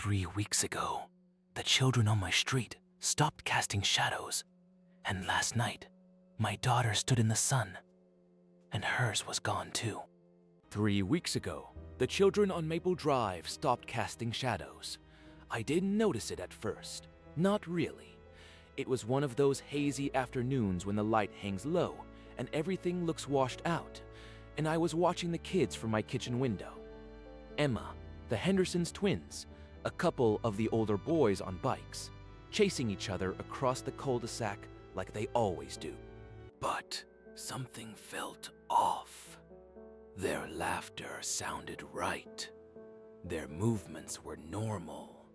3 weeks ago, the children on my street stopped casting shadows, and last night, my daughter stood in the sun, and hers was gone too. 3 weeks ago, the children on Maple Drive stopped casting shadows. I didn't notice it at first. Not really. It was one of those hazy afternoons when the light hangs low and everything looks washed out, and I was watching the kids from my kitchen window. Emma, the Hendersons twins, a couple of the older boys on bikes, chasing each other across the cul-de-sac like they always do. But something felt off. Their laughter sounded right. Their movements were normal.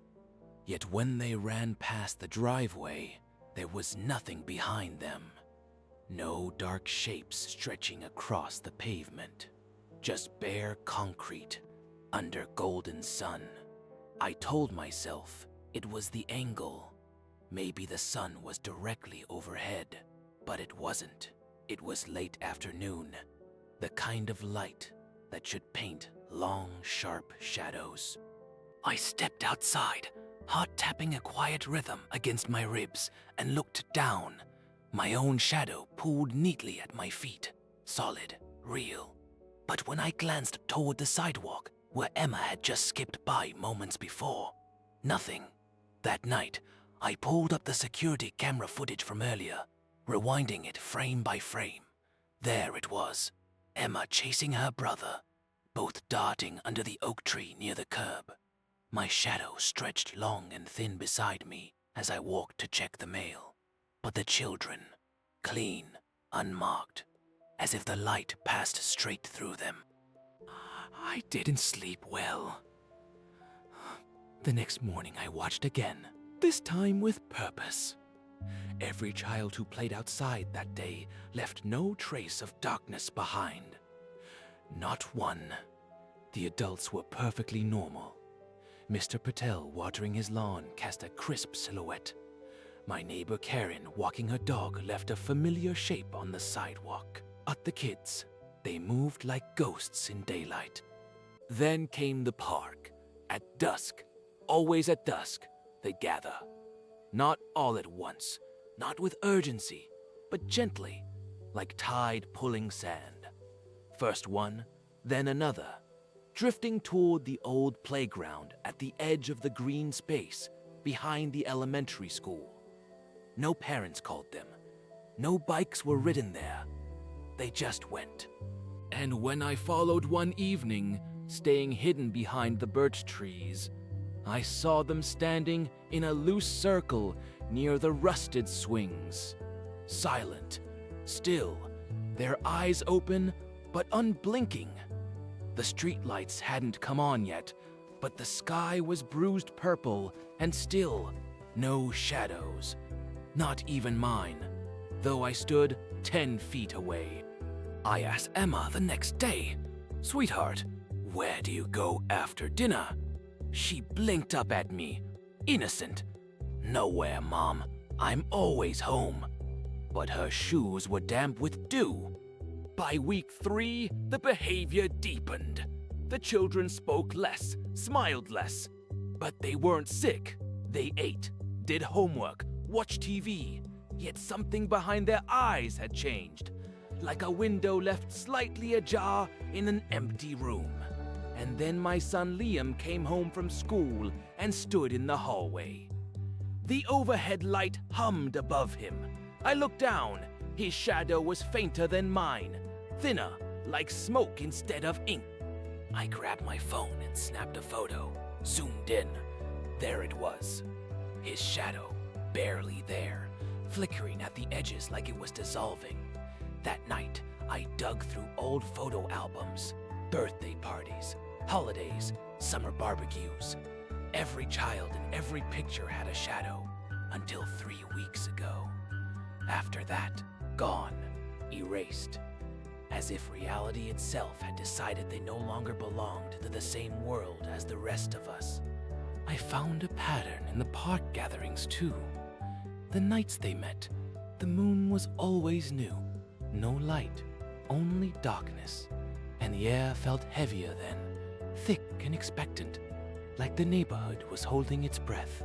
Yet when they ran past the driveway, there was nothing behind them. No dark shapes stretching across the pavement. Just bare concrete under golden sun. I told myself it was the angle. Maybe the sun was directly overhead, but it wasn't. It was late afternoon, the kind of light that should paint long, sharp shadows. I stepped outside, heart tapping a quiet rhythm against my ribs, and looked down. My own shadow pulled neatly at my feet, solid, real. But when I glanced toward the sidewalk, where Emma had just skipped by moments before, nothing. That night, I pulled up the security camera footage from earlier, rewinding it frame by frame. There it was, Emma chasing her brother, both darting under the oak tree near the curb. My shadow stretched long and thin beside me as I walked to check the mail. But the children, clean, unmarked, as if the light passed straight through them. I didn't sleep well. The next morning I watched again, this time with purpose. Every child who played outside that day left no trace of darkness behind. Not one. The adults were perfectly normal. Mr. Patel watering his lawn cast a crisp silhouette. My neighbor Karen walking her dog left a familiar shape on the sidewalk. But the kids, they moved like ghosts in daylight. Then came the park. At dusk, always at dusk, they gather. Not all at once, not with urgency, but gently, like tide pulling sand. First one, then another, drifting toward the old playground at the edge of the green space behind the elementary school. No parents called them. No bikes were ridden there. They just went. And when I followed one evening, staying hidden behind the birch trees, I saw them standing in a loose circle near the rusted swings. Silent, still, their eyes open but unblinking. The streetlights hadn't come on yet, but the sky was bruised purple and still no shadows. Not even mine, though I stood 10 feet away. I asked Emma the next day, "Sweetheart, where do you go after dinner?" She blinked up at me, innocent. "Nowhere, Mom. I'm always home." But her shoes were damp with dew. By week 3, the behavior deepened. The children spoke less, smiled less. But they weren't sick. They ate, did homework, watched TV. Yet something behind their eyes had changed, like a window left slightly ajar in an empty room. And then my son Liam came home from school and stood in the hallway. The overhead light hummed above him. I looked down. His shadow was fainter than mine, thinner, like smoke instead of ink. I grabbed my phone and snapped a photo, zoomed in. There it was. His shadow, barely there, flickering at the edges like it was dissolving. That night, I dug through old photo albums, birthday parties, holidays, summer barbecues. Every child in every picture had a shadow, until 3 weeks ago. After that, gone, erased. As if reality itself had decided they no longer belonged to the same world as the rest of us. I found a pattern in the park gatherings too. The nights they met, the moon was always new. No light, only darkness. And the air felt heavier then, thick and expectant, like the neighborhood was holding its breath.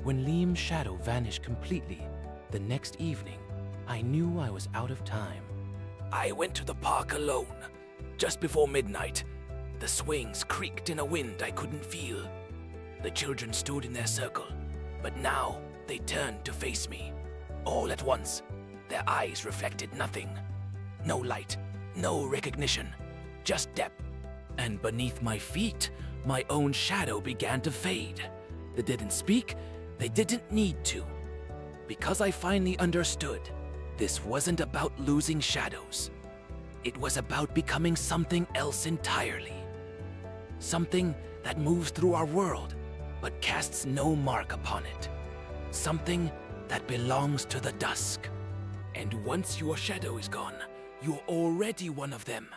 When Liam's shadow vanished completely, the next evening, I knew I was out of time. I went to the park alone, just before midnight. The swings creaked in a wind I couldn't feel. The children stood in their circle, but now they turned to face me. All at once, their eyes reflected nothing. No light, no recognition, just depth. And beneath my feet, my own shadow began to fade. They didn't speak, they didn't need to. Because I finally understood, this wasn't about losing shadows. It was about becoming something else entirely. Something that moves through our world, but casts no mark upon it. Something that belongs to the dusk. And once your shadow is gone, you're already one of them.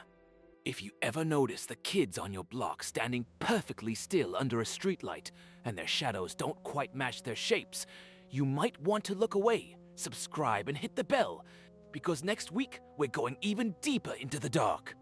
If you ever notice the kids on your block standing perfectly still under a streetlight and their shadows don't quite match their shapes, you might want to look away, subscribe, and hit the bell, because next week we're going even deeper into the dark.